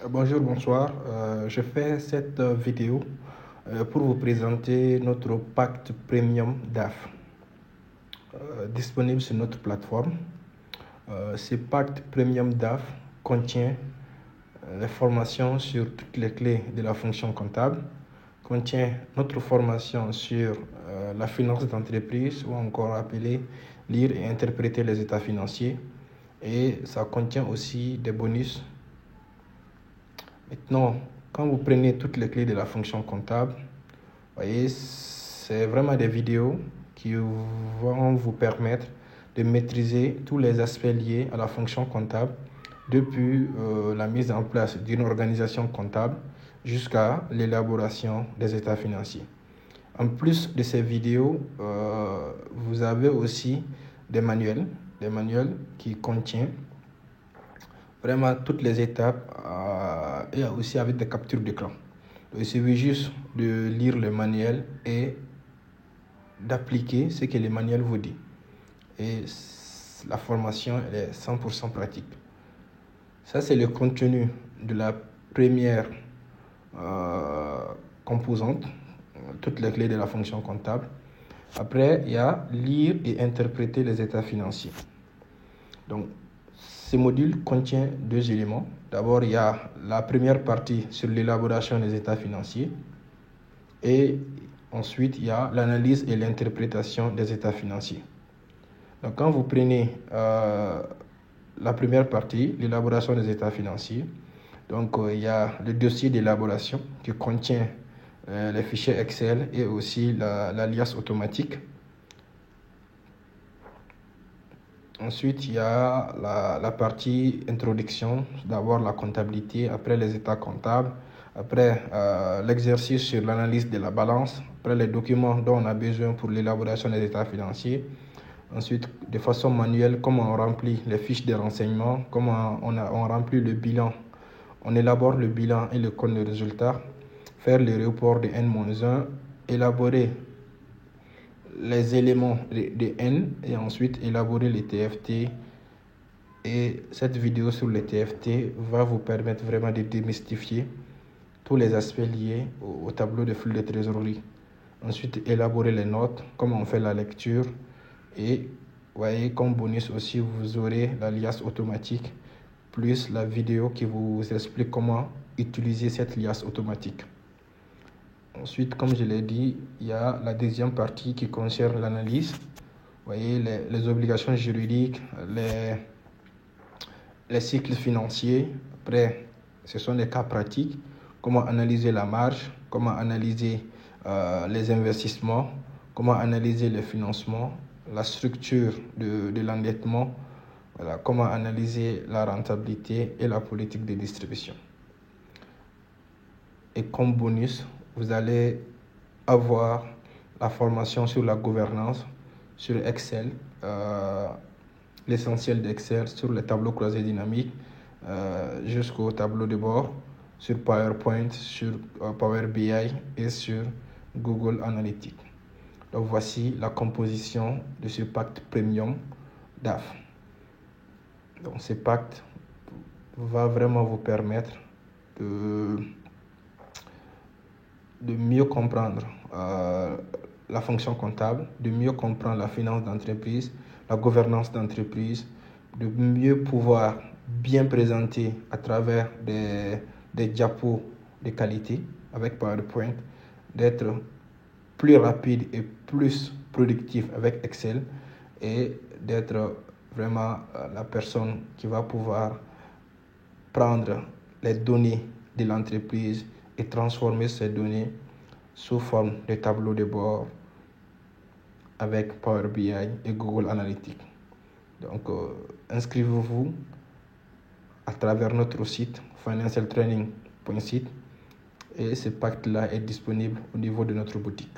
Bonjour, bonsoir. Je fais cette vidéo pour vous présenter notre pacte premium DAF disponible sur notre plateforme. Ce pacte premium DAF contient les formations sur toutes les clés de la fonction comptable, contient notre formation sur la finance d'entreprise ou encore appelé lire et interpréter les états financiers, et ça contient aussi des bonus. Maintenant, quand vous prenez toutes les clés de la fonction comptable, voyez, c'est vraiment des vidéos qui vont vous permettre de maîtriser tous les aspects liés à la fonction comptable, depuis la mise en place d'une organisation comptable jusqu'à l'élaboration des états financiers. En plus de ces vidéos, vous avez aussi des manuels qui contiennent vraiment toutes les étapes et aussi avec des captures d'écran. Il suffit juste de lire le manuel et d'appliquer ce que le manuel vous dit. Et la formation elle est 100% pratique. Ça, c'est le contenu de la première composante, toutes les clés de la fonction comptable. Après, il y a lire et interpréter les états financiers. Donc, ce module contient deux éléments. D'abord, il y a la première partie sur l'élaboration des états financiers. Et ensuite, il y a l'analyse et l'interprétation des états financiers. Donc, quand vous prenez la première partie, l'élaboration des états financiers, donc il y a le dossier d'élaboration qui contient les fichiers Excel et aussi l'alias automatique. Ensuite, il y a la partie introduction, d'abord la comptabilité, après les états comptables, après l'exercice sur l'analyse de la balance, après les documents dont on a besoin pour l'élaboration des états financiers. Ensuite, de façon manuelle, comment on remplit les fiches de renseignements, comment on remplit le bilan, on élabore le bilan et le compte de résultats, faire le report de N-1, élaborer les éléments de N et ensuite élaborer les TFT. Et cette vidéo sur les TFT va vous permettre vraiment de démystifier tous les aspects liés au tableau de flux de trésorerie. Ensuite, élaborer les notes, comment on fait la lecture. Et voyez, comme bonus aussi, vous aurez l'alias automatique plus la vidéo qui vous explique comment utiliser cette liasse automatique. Ensuite, comme je l'ai dit, il y a la deuxième partie qui concerne l'analyse. Vous voyez, les obligations juridiques, les cycles financiers. Après, ce sont des cas pratiques. Comment analyser la marge, comment analyser les investissements, comment analyser le financement, la structure de l'endettement, voilà, comment analyser la rentabilité et la politique de distribution. Et comme bonus, vous allez avoir la formation sur la gouvernance, sur Excel, l'essentiel d'Excel, sur les tableaux croisés dynamiques, jusqu'au tableau de bord, sur PowerPoint, sur Power BI et sur Google Analytics. Donc voici la composition de ce pacte premium DAF. Donc ce pacte va vraiment vous permettre de mieux comprendre la fonction comptable, de mieux comprendre la finance d'entreprise, la gouvernance d'entreprise, de mieux pouvoir bien présenter à travers des diapos de qualité avec PowerPoint, d'être plus rapide et plus productif avec Excel et d'être vraiment la personne qui va pouvoir prendre les données de l'entreprise et transformer ces données sous forme de tableau de bord avec Power BI et Google Analytics. Donc, inscrivez-vous à travers notre site financialtraining.site et ce pacte-là est disponible au niveau de notre boutique.